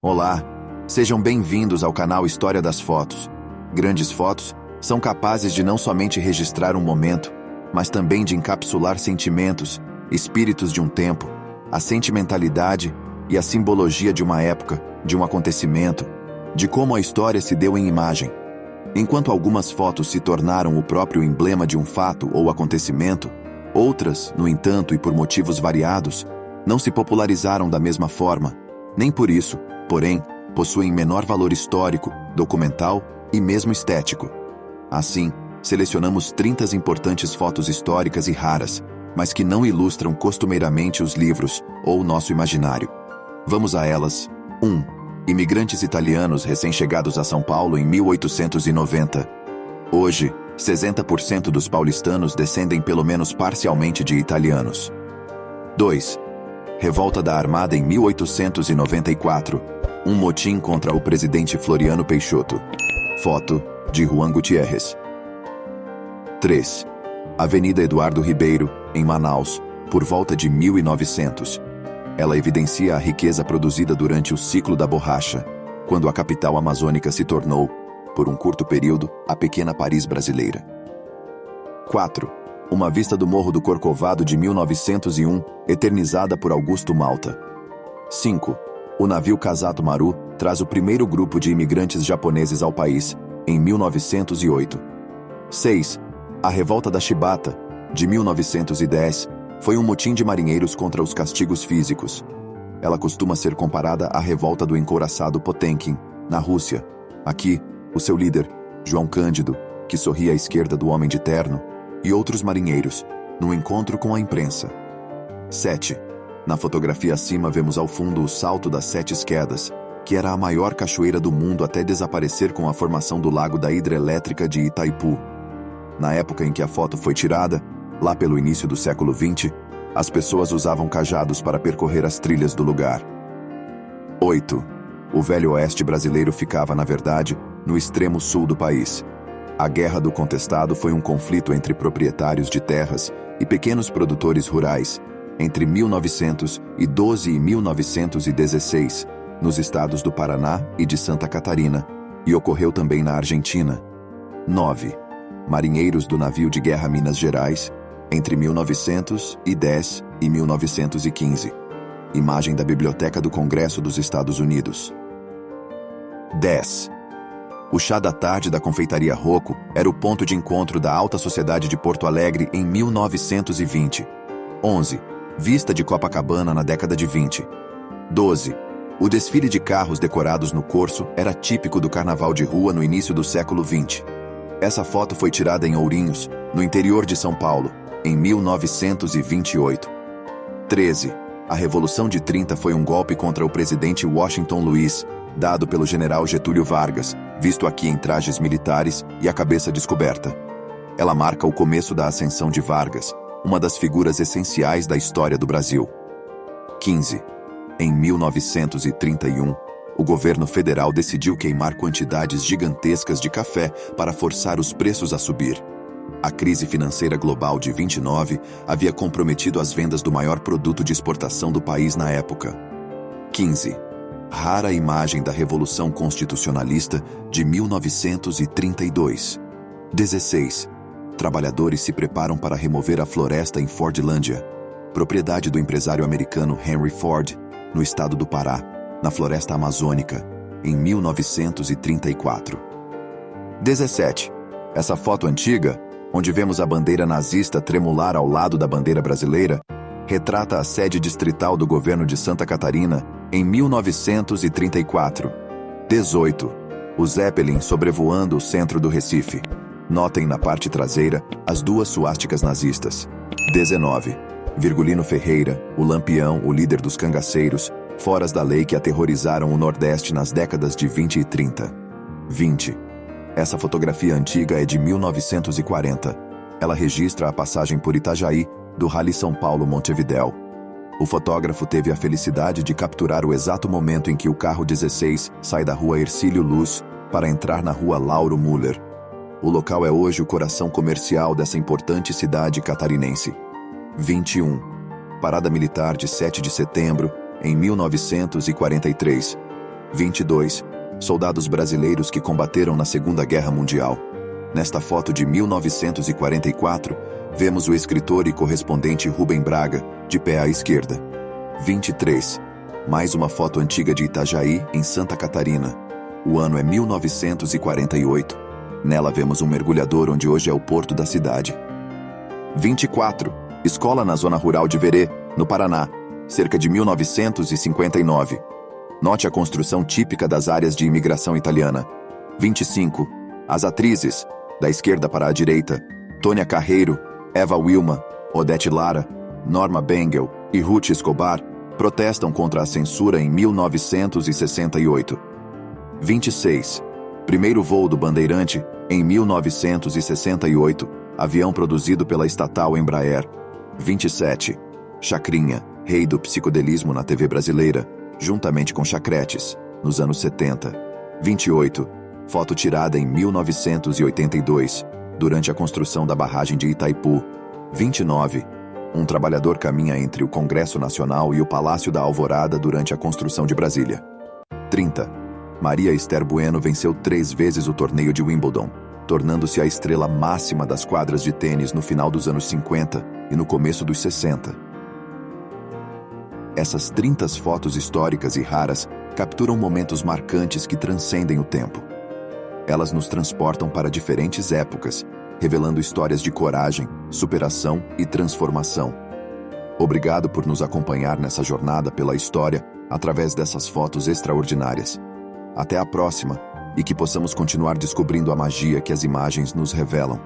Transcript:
Olá, sejam bem-vindos ao canal História das Fotos. Grandes fotos são capazes de não somente registrar um momento, mas também de encapsular sentimentos, espíritos de um tempo, a sentimentalidade e a simbologia de uma época, de um acontecimento, de como a história se deu em imagem. Enquanto algumas fotos se tornaram o próprio emblema de um fato ou acontecimento, outras, no entanto e por motivos variados, não se popularizaram da mesma forma, nem por isso, porém, possuem menor valor histórico, documental e mesmo estético. Assim, selecionamos 30 importantes fotos históricas e raras, mas que não ilustram costumeiramente os livros ou o nosso imaginário. Vamos a elas. 1. Imigrantes italianos recém-chegados a São Paulo em 1890. Hoje, 60% dos paulistanos descendem pelo menos parcialmente de italianos. 2. Revolta da Armada em 1894. Um motim contra o presidente Floriano Peixoto. Foto, de Juan Gutiérrez. 3. Avenida Eduardo Ribeiro, em Manaus, por volta de 1900. Ela evidencia a riqueza produzida durante o ciclo da borracha, quando a capital amazônica se tornou, por um curto período, a pequena Paris brasileira. 4. Uma vista do Morro do Corcovado de 1901, eternizada por Augusto Malta. 5. O navio Kasato Maru traz o primeiro grupo de imigrantes japoneses ao país, em 1908. 6. A Revolta da Shibata, de 1910, foi um motim de marinheiros contra os castigos físicos. Ela costuma ser comparada à revolta do encouraçado Potemkin, na Rússia. Aqui, o seu líder, João Cândido, que sorria à esquerda do homem de terno, e outros marinheiros, num encontro com a imprensa. 7. Na fotografia acima vemos ao fundo o Salto das Sete Quedas, que era a maior cachoeira do mundo até desaparecer com a formação do lago da hidrelétrica de Itaipu. Na época em que a foto foi tirada, lá pelo início do século XX, as pessoas usavam cajados para percorrer as trilhas do lugar. 8. O Velho Oeste brasileiro ficava, na verdade, no extremo sul do país. A Guerra do Contestado foi um conflito entre proprietários de terras e pequenos produtores rurais, entre 1912 e 1916, nos estados do Paraná e de Santa Catarina, e ocorreu também na Argentina. 9. Marinheiros do navio de guerra Minas Gerais, entre 1910 e 1915. Imagem da Biblioteca do Congresso dos Estados Unidos. 10. O chá da tarde da confeitaria Rocco era o ponto de encontro da alta sociedade de Porto Alegre em 1920. 11. Vista de Copacabana na década de 20. 12. O desfile de carros decorados no Corso era típico do carnaval de rua no início do século XX. Essa foto foi tirada em Ourinhos, no interior de São Paulo, em 1928. 13. A Revolução de 30 foi um golpe contra o presidente Washington Luiz, dado pelo general Getúlio Vargas, visto aqui em trajes militares e a cabeça descoberta. Ela marca o começo da ascensão de Vargas, uma das figuras essenciais da história do Brasil. 15. Em 1931, o governo federal decidiu queimar quantidades gigantescas de café para forçar os preços a subir. A crise financeira global de 29 havia comprometido as vendas do maior produto de exportação do país na época. 15. Rara imagem da Revolução Constitucionalista de 1932. 16. Trabalhadores se preparam para remover a floresta em Fordlândia, propriedade do empresário americano Henry Ford, no estado do Pará, na floresta amazônica, em 1934. 17. Essa foto antiga, onde vemos a bandeira nazista tremular ao lado da bandeira brasileira, retrata a sede distrital do governo de Santa Catarina em 1934. 18. O Zeppelin sobrevoando o centro do Recife. Notem na parte traseira as duas suásticas nazistas. 19. Virgulino Ferreira, o Lampião, o líder dos cangaceiros, foras da lei que aterrorizaram o Nordeste nas décadas de 20 e 30. 20. Essa fotografia antiga é de 1940. Ela registra a passagem por Itajaí, do Rally São Paulo-Montevidéu. O fotógrafo teve a felicidade de capturar o exato momento em que o carro 16 sai da rua Hercílio Luz para entrar na rua Lauro Müller. O local é hoje o coração comercial dessa importante cidade catarinense. 21. Parada militar de 7 de setembro, em 1943. 22. Soldados brasileiros que combateram na Segunda Guerra Mundial. Nesta foto de 1944, vemos o escritor e correspondente Rubem Braga, de pé à esquerda. 23. Mais uma foto antiga de Itajaí, em Santa Catarina. O ano é 1948. Nela vemos um mergulhador onde hoje é o porto da cidade. 24. Escola na zona rural de Verê, no Paraná, cerca de 1959. Note a construção típica das áreas de imigração italiana. 25. As atrizes, da esquerda para a direita, Tônia Carreiro, Eva Wilma, Odete Lara, Norma Bengel e Ruth Escobar, protestam contra a censura em 1968. 26. Primeiro voo do Bandeirante, em 1968, avião produzido pela estatal Embraer. 27. Chacrinha, rei do psicodelismo na TV brasileira, juntamente com Chacretes, nos anos 70. 28. Foto tirada em 1982, durante a construção da barragem de Itaipu. 29. Um trabalhador caminha entre o Congresso Nacional e o Palácio da Alvorada durante a construção de Brasília. 30. Maria Esther Bueno venceu 3 vezes o torneio de Wimbledon, tornando-se a estrela máxima das quadras de tênis no final dos anos 50 e no começo dos 60. Essas 30 fotos históricas e raras capturam momentos marcantes que transcendem o tempo. Elas nos transportam para diferentes épocas, revelando histórias de coragem, superação e transformação. Obrigado por nos acompanhar nessa jornada pela história através dessas fotos extraordinárias. Até a próxima, e que possamos continuar descobrindo a magia que as imagens nos revelam.